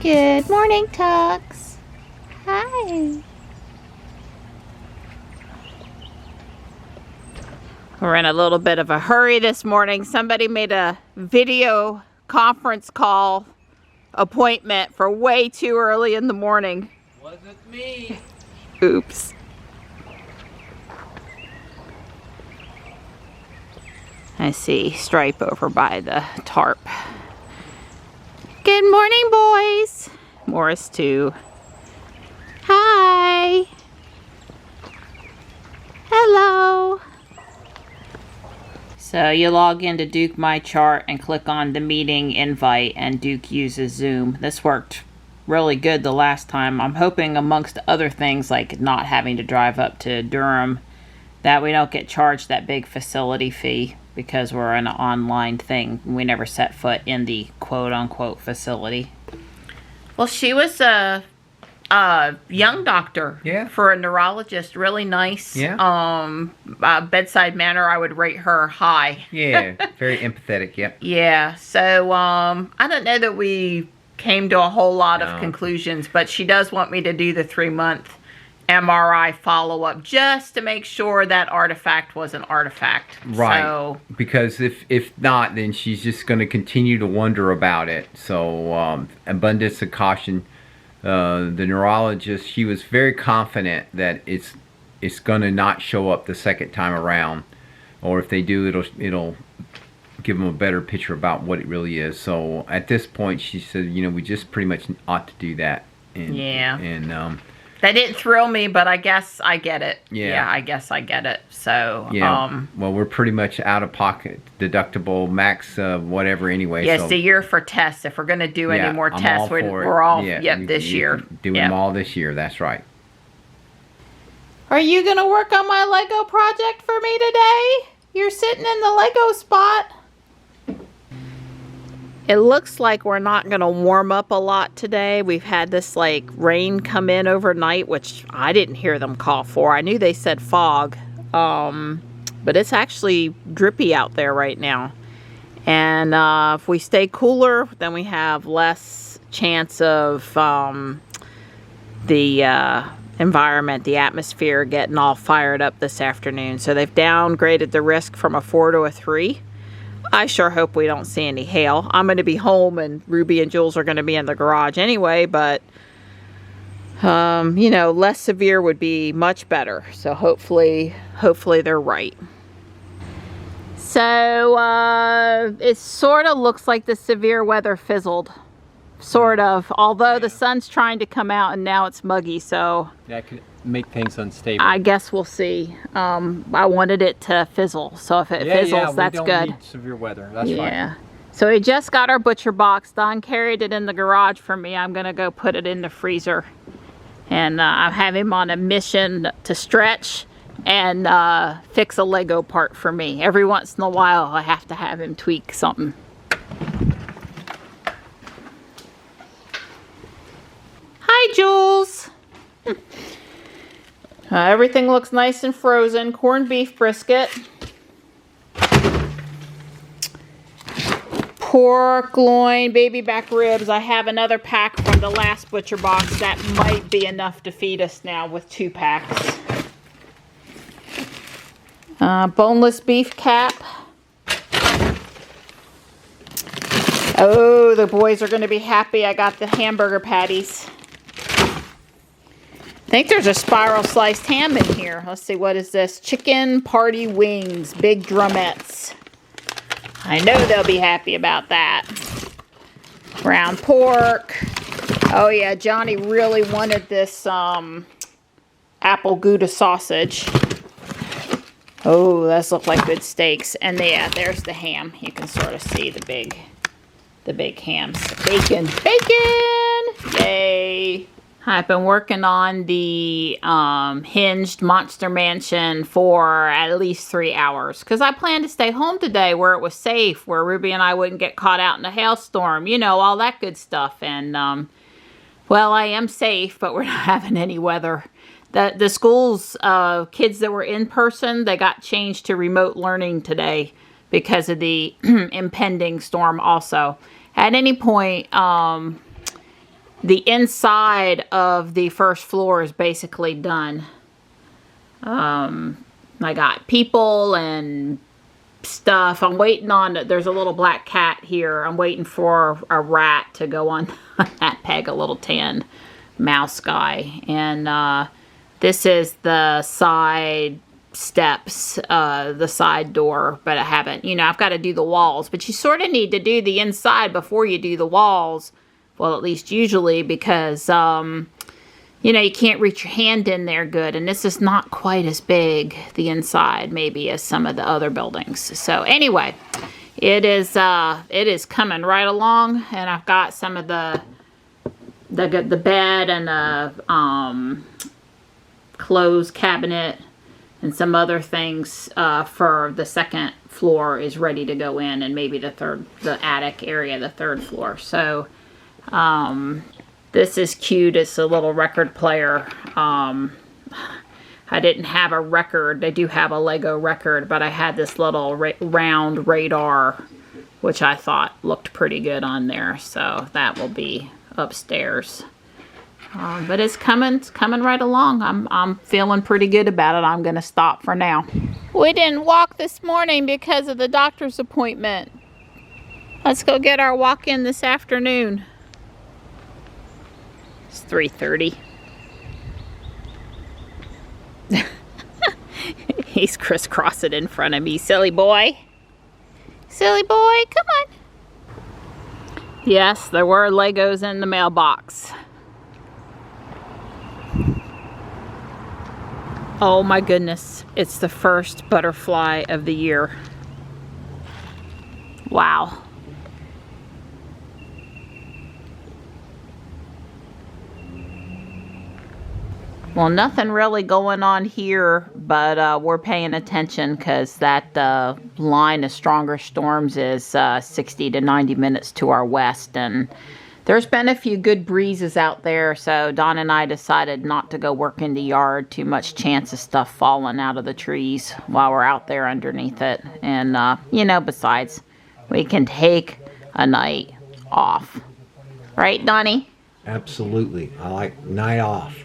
Good morning, Tux. Hi. We're in a little bit of a hurry this morning. Somebody made a video conference call appointment for way too early in the morning. Wasn't me. Oops. I see Stripe over by the tarp. Good morning, boys. Morris too. Hi. Hello. So you log into Duke My Chart and click on the meeting invite, and Duke uses Zoom. This worked really good the last time. I'm hoping, amongst other things like not having to drive up to Durham, that we don't get charged that big facility fee because we're an online thing. We never set foot in the quote-unquote facility. Well, she was a young doctor, Yeah, for a neurologist. Really nice. Yeah. Bedside manner, I would rate her high. Yeah, very empathetic. Yep. Yeah. So I don't know that we came to a whole lot of conclusions, but she does want me to do the 3-month MRI follow-up just to make sure that artifact was an artifact. Right. So, because if not, then she's just going to continue to wonder about it. So abundance of caution. The neurologist, she was very confident that it's going to not show up the second time around, or if they do, it'll give them a better picture about what it really is. So at this point, she said, you know, we just pretty much ought to do that. And, yeah. And that didn't thrill me, but I guess I get it. Yeah. I guess I get it. So, yeah. Well, we're pretty much out of pocket, deductible, max, whatever anyway. Yes, so, the year for tests. If we're going to do any more I'm tests, all for we're it. all, Yeah, this year. Doing them all this year, that's right. Are you going to work on my Lego project for me today? You're sitting in the Lego spot. It looks like we're not going to warm up a lot today. We've had this like rain come in overnight, which I didn't hear them call for. I knew they said fog, but it's actually drippy out there right now. And if we stay cooler, then we have less chance of the environment, the atmosphere getting all fired up this afternoon. So they've downgraded the risk from a 4 to a 3. I sure hope we don't see any hail. I'm going to be home and Ruby and Jules are going to be in the garage anyway, but you know, less severe would be much better. So hopefully they're right. So it sort of looks like the severe weather fizzled. Sort of. Although the sun's trying to come out and now it's muggy, so that could make things unstable. I guess we'll see. I wanted it to fizzle, so if it fizzles, that's good. We don't need severe weather. That's fine. Yeah. So we just got our butcher box. Don carried it in the garage for me. I'm gonna go put it in the freezer, and I have him on a mission to stretch and fix a Lego part for me. Every once in a while, I have to have him tweak something. Hi, Jules. Everything looks nice and frozen. Corned beef brisket. Pork loin, baby back ribs. I have another pack from the last butcher box. That might be enough to feed us now with 2 packs. Boneless beef cap. Oh, the boys are going to be happy I got the hamburger patties. I think there's a spiral sliced ham in here. Let's see, what is this? Chicken party wings, big drumettes. I know they'll be happy about that. Ground pork. Oh yeah, Johnny really wanted this apple Gouda sausage. Oh, those look like good steaks. And yeah, there's the ham. You can sort of see the big hams. Bacon. Bacon! Yay! I've been working on the hinged Monster Mansion for at least 3 hours. Because I planned to stay home today where it was safe. Where Ruby and I wouldn't get caught out in a hailstorm. You know, all that good stuff. And, well, I am safe, but we're not having any weather. The school's kids that were in person, they got changed to remote learning today because of the impending storm also. At any point, the inside of the first floor is basically done. I got people and stuff. I'm waiting on, there's a little black cat here. I'm waiting for a rat to go on that peg, a little tan mouse guy. And this is the side steps, the side door, but I haven't, you know, I've got to do the walls. But you sort of need to do the inside before you do the walls. Well, at least usually, because, you know, you can't reach your hand in there good. And this is not quite as big, the inside, maybe, as some of the other buildings. So anyway, it is coming right along. And I've got some of the bed and the clothes cabinet and some other things for the second floor is ready to go in, and maybe the attic area, the third floor. So this is cute. It's a little record player. I didn't have a record. I do have a Lego record, but I had this little round radar, which I thought looked pretty good on there. So that will be upstairs. But it's coming right along. I'm feeling pretty good about it. I'm going to stop for now. We didn't walk this morning because of the doctor's appointment. Let's go get our walk in this afternoon. It's 3:30. He's crisscrossing in front of me. Silly boy. Silly boy, come on. Yes, there were Legos in the mailbox. Oh my goodness, it's the first butterfly of the year. Wow. Well, nothing really going on here, but we're paying attention because that line of stronger storms is 60 to 90 minutes to our west, and there's been a few good breezes out there, so Don and I decided not to go work in the yard. Too much chance of stuff falling out of the trees while we're out there underneath it. And, you know, besides, we can take a night off. Right, Donnie? Absolutely. I like night off.